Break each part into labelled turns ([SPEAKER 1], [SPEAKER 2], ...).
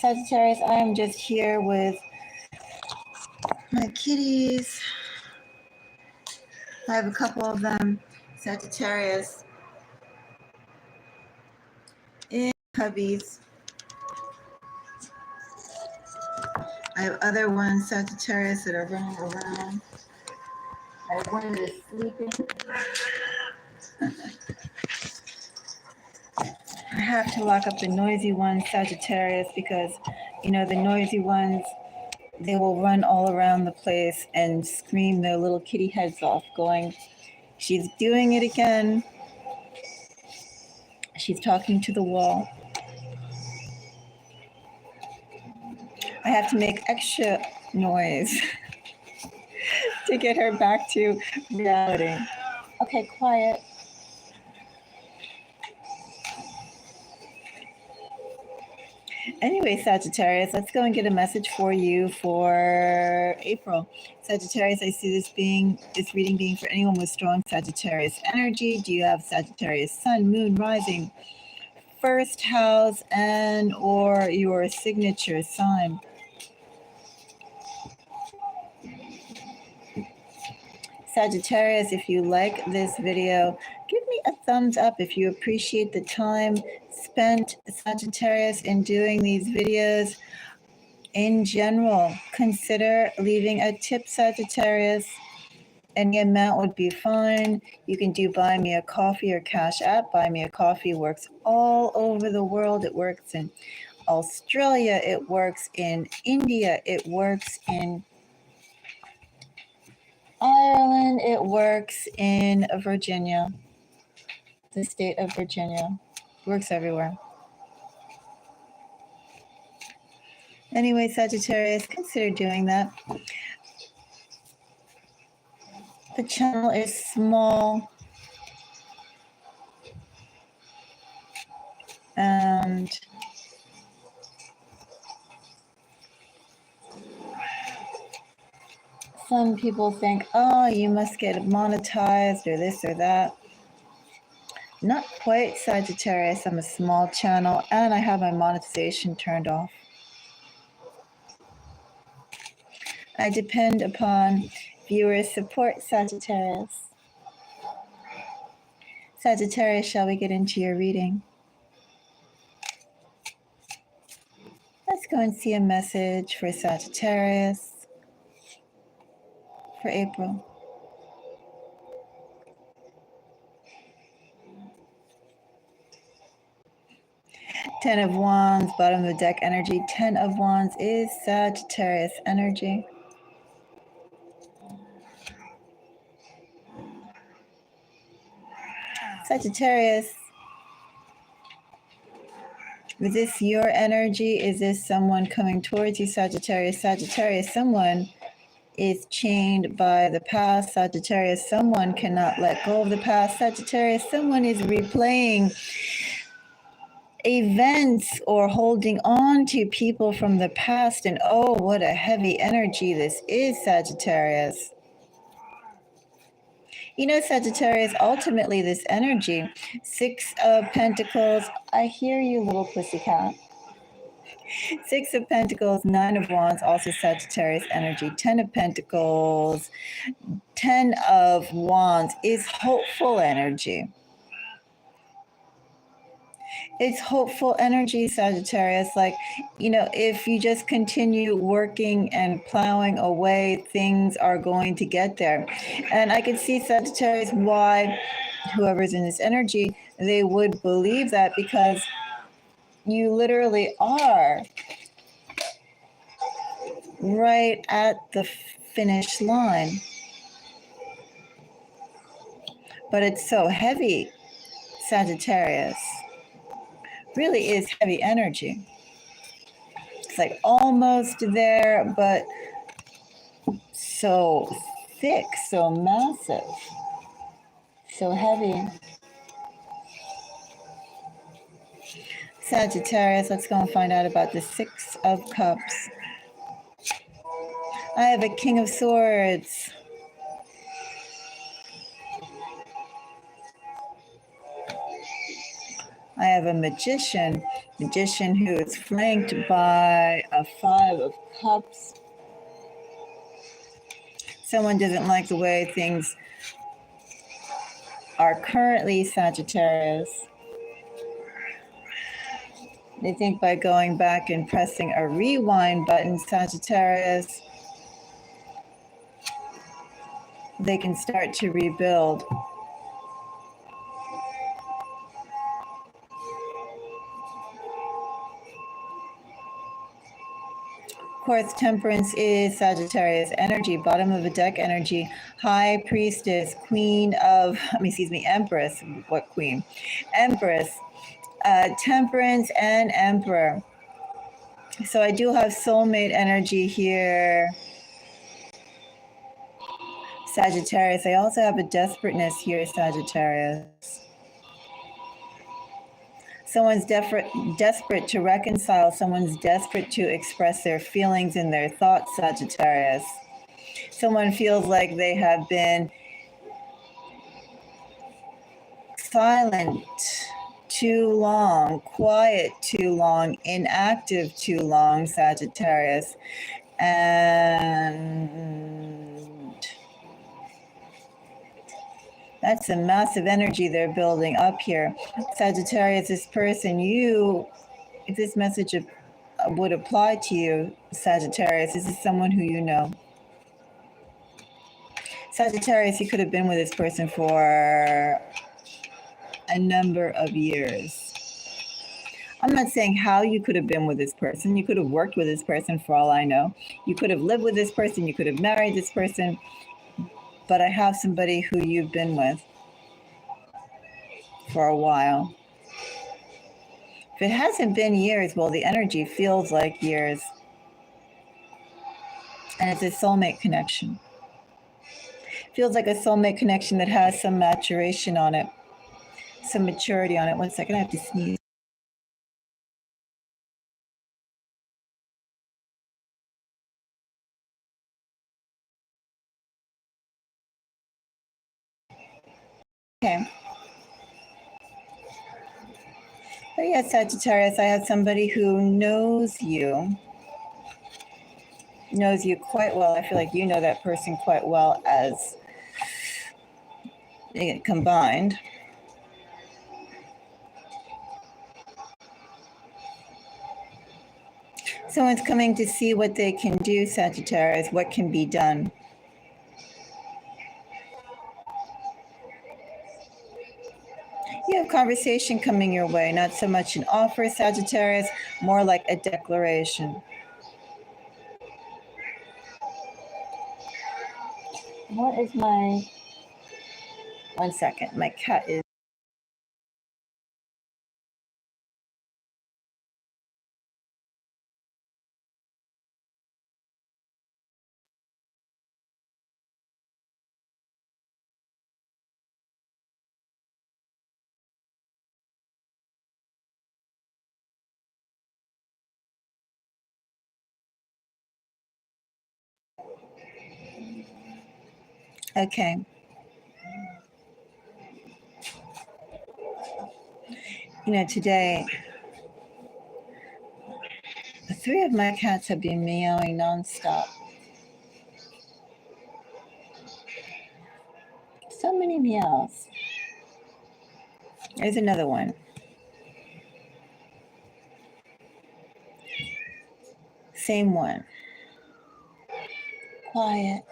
[SPEAKER 1] Sagittarius, I am just here with my kitties. I have a couple of them. Sagittarius in cubbies. I have other ones, Sagittarius, that are running around. I have one that is sleeping. I have to lock up the noisy ones, Sagittarius, because, you know, the noisy ones, they will run all around the place and scream their little kitty heads off, going, "She's doing it again. She's talking to the wall." I have to make extra noise to get her back to reality. Okay, quiet. Anyway, Sagittarius, let's go and get a message for you for April. Sagittarius, I see this reading being for anyone with strong Sagittarius energy. Do you have Sagittarius sun, moon, rising, first house, and or your signature sign? Sagittarius, if you like this video, give me a thumbs up if you appreciate the time spent, Sagittarius, in doing these videos. In general, consider leaving a tip, Sagittarius. Any amount would be fine. You can do Buy Me a Coffee or Cash App. Buy Me a Coffee works all over the world. It works in Australia. It works in India. It works in Ireland. It works in Virginia, the state of Virginia. Works everywhere. Anyway, Sagittarius, consider doing that. The channel is small, and some people think, oh, you must get monetized or this or that. Not quite, Sagittarius. I'm a small channel and I have my monetization turned off. I depend upon viewer support, Sagittarius. Sagittarius, shall we get into your reading? Let's go and see a message for Sagittarius for April. Ten of Wands, bottom of the deck energy. 10 of Wands is Sagittarius energy. Sagittarius, is this your energy? Is this someone coming towards you, Sagittarius? Sagittarius, someone is chained by the past. Sagittarius, someone cannot let go of the past. Sagittarius, someone is replaying events or holding on to people from the past. And oh, what a heavy energy this is, Sagittarius. You know, Sagittarius, ultimately this energy, 6 of Pentacles, I hear you, little pussycat. 6 of Pentacles, 9 of Wands, also Sagittarius energy. 10 of Pentacles, 10 of Wands is hopeful energy. It's hopeful energy, Sagittarius. Like, you know, if you just continue working and plowing away, things are going to get there. And I could see, Sagittarius, why whoever's in this energy, they would believe that, because you literally are right at the finish line. But it's so heavy, Sagittarius. Really is heavy energy. It's like almost there, but so thick, so massive, so heavy. Sagittarius, let's go and find out about the 6 of Cups. I have a King of Swords. I have a magician who is flanked by a 5 of Cups. Someone doesn't like the way things are currently, Sagittarius. They think by going back and pressing a rewind button, Sagittarius, they can start to rebuild. Of course, Temperance is Sagittarius energy, bottom of the deck energy, High Priestess, Queen of, Empress, what Queen? Empress, Temperance, and Emperor. So I do have soulmate energy here, Sagittarius. I also have a desperateness here, Sagittarius. Someone's desperate to reconcile. Someone's desperate to express their feelings and their thoughts, Sagittarius. Someone feels like they have been silent too long, quiet too long, inactive too long, Sagittarius. And that's a massive energy they're building up here. Sagittarius, this person, if this message would apply to you, Sagittarius, this is someone who you know. Sagittarius, you could have been with this person for a number of years. I'm not saying how you could have been with this person. You could have worked with this person for all I know. You could have lived with this person. You could have married this person. But I have somebody who you've been with for a while. If it hasn't been years, well, the energy feels like years. And it's a soulmate connection. Feels like a soulmate connection that has some maturation on it, some maturity on it. 1 second, I have to sneeze. Okay. But yeah, Sagittarius, I have somebody who knows you quite well. I feel like you know that person quite well as combined. Someone's coming to see what they can do, Sagittarius, what can be done. You have conversation coming your way, not so much an offer, Sagittarius, more like a declaration. What is my... 1 second, my cat is... Okay. You know, today, 3 of my cats have been meowing nonstop. So many meows. There's another one. Same one. Quiet.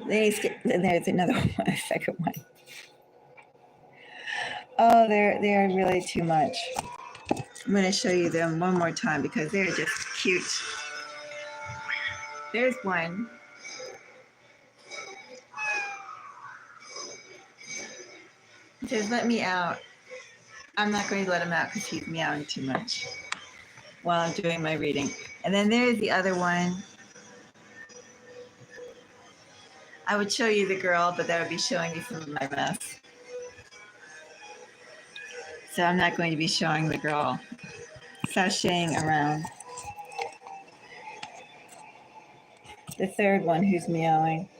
[SPEAKER 1] There's another one, a second one. Oh, they're really too much. I'm going to show you them one more time because they're just cute. There's one. It says, let me out. I'm not going to let him out because he's meowing too much while I'm doing my reading. And then there's the other one. I would show you the girl, but that would be showing you some of my mess. So I'm not going to be showing the girl sashaying around. The third one who's meowing.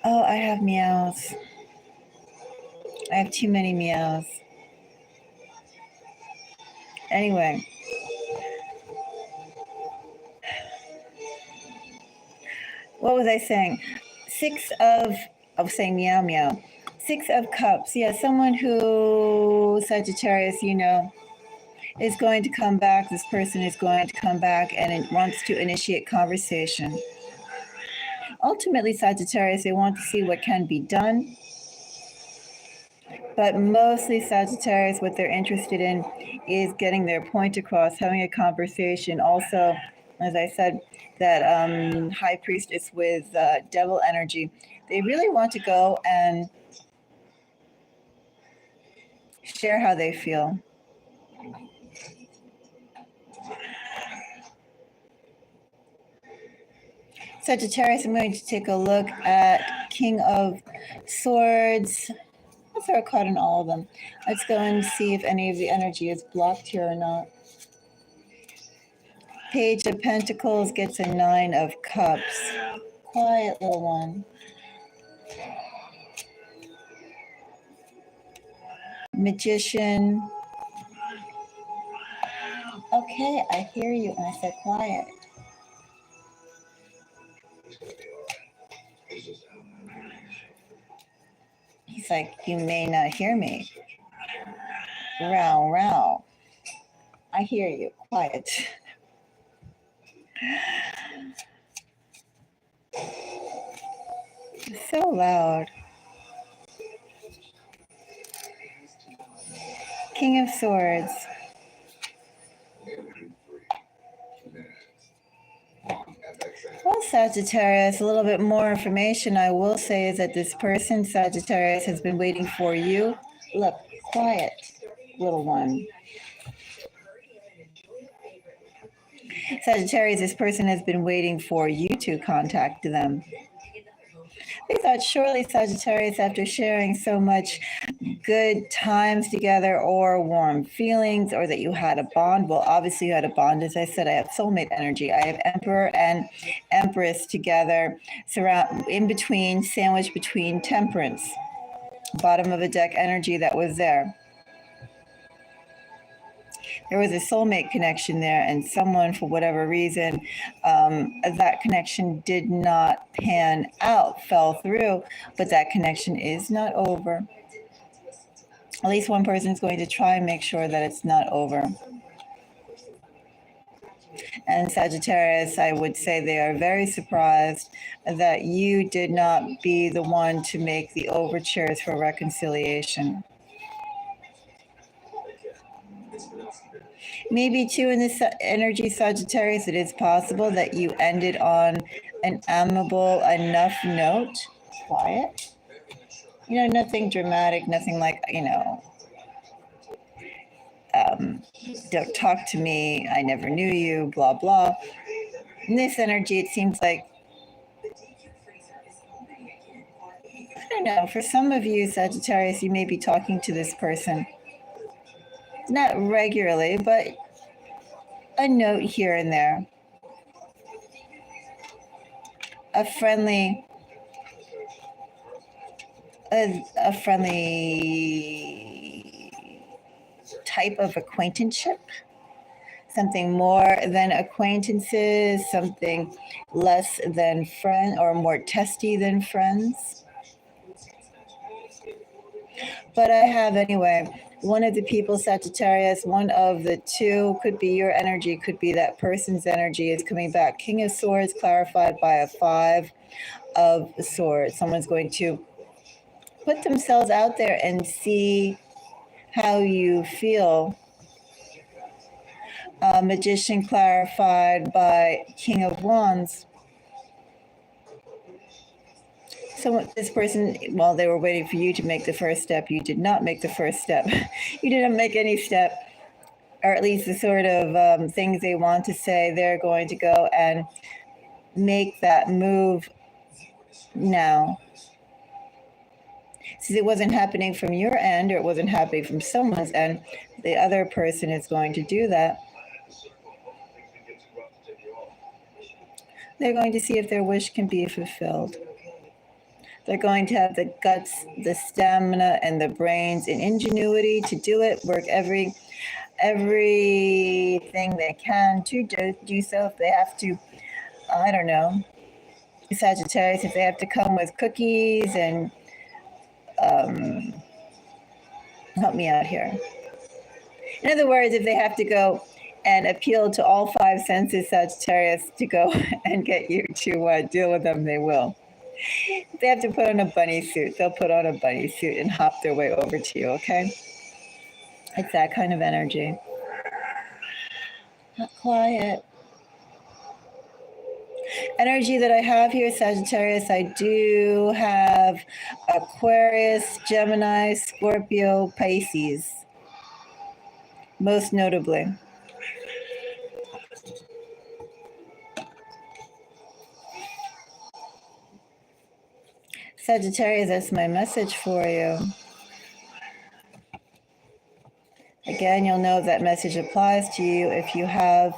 [SPEAKER 1] Oh, I have meows. I have too many meows. Anyway. What was I saying? I was saying meow meow. 6 of Cups. Yeah, someone who, Sagittarius, is going to come back. This person is going to come back and it wants to initiate conversation. Ultimately, Sagittarius, they want to see what can be done. But mostly Sagittarius, what they're interested in is getting their point across, having a conversation. Also, as I said, that High Priestess with devil energy, they really want to go and share how they feel. Sagittarius, I'm going to take a look at King of Swords. Let's throw a card on all of them. Let's go and see if any of the energy is blocked here or not. Page of Pentacles gets a 9 of Cups. Quiet little one. Magician. Okay, I hear you. And I said quiet. He's like, you may not hear me. Row, row. I hear you. Quiet. So loud. King of Swords. Well, Sagittarius, a little bit more information I will say is that this person, Sagittarius, has been waiting for you. Look, quiet, little one. Sagittarius, this person has been waiting for you to contact them. They thought surely Sagittarius, after sharing so much good times together or warm feelings, or that you had a bond. Well, obviously you had a bond. As I said, I have soulmate energy. I have Emperor and Empress together, in between, sandwiched between Temperance. Bottom of the deck energy that was there. There was a soulmate connection there, and someone, for whatever reason, that connection did not pan out, fell through, but that connection is not over. At least one person is going to try and make sure that it's not over. And Sagittarius, I would say they are very surprised that you did not be the one to make the overtures for reconciliation. Maybe too, in this energy, Sagittarius, it is possible that you ended on an amicable enough note. Quiet. Nothing dramatic, nothing like, don't talk to me, I never knew you, blah, blah. In this energy, it seems like, I don't know, for some of you, Sagittarius, you may be talking to this person. Not regularly, but a note here and there. A friendly type of acquaintanceship. Something more than acquaintances, something less than friend, or more testy than friends. But I have anyway, one of the people, Sagittarius, one of the two, could be your energy, could be that person's energy, is coming back. King of Swords clarified by a 5 of Swords. Someone's going to put themselves out there and see how you feel. Magician clarified by King of Wands. So this person, while they were waiting for you to make the first step, you did not make the first step. You didn't make any step, or at least the sort of things they want to say, they're going to go and make that move now. Since it wasn't happening from your end, or it wasn't happening from someone's end, the other person is going to do that. They're going to see if their wish can be fulfilled. They're going to have the guts, the stamina, and the brains and ingenuity to do it, work everything they can to do so. If they have to, I don't know, Sagittarius, if they have to come with cookies and help me out here. In other words, if they have to go and appeal to all five senses, Sagittarius, to go and get you to deal with them, they will. If they have to put on a bunny suit, they'll put on a bunny suit and hop their way over to you, okay? It's that kind of energy. Not quiet. Energy that I have here, Sagittarius, I do have Aquarius, Gemini, Scorpio, Pisces, most notably. Sagittarius, that's my message for you. Again, you'll know that message applies to you if you have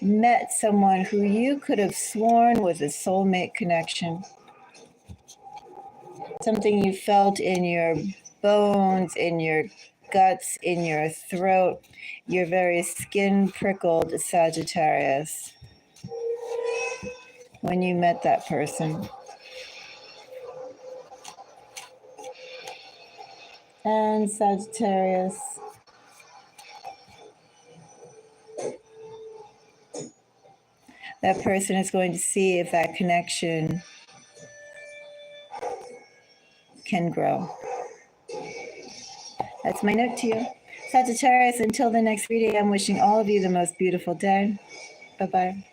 [SPEAKER 1] met someone who you could have sworn was a soulmate connection. Something you felt in your bones, in your guts, in your throat, your very skin prickled, Sagittarius, when you met that person. And Sagittarius, that person is going to see if that connection can grow. That's my note to you. Sagittarius, until the next reading, I'm wishing all of you the most beautiful day. Bye-bye.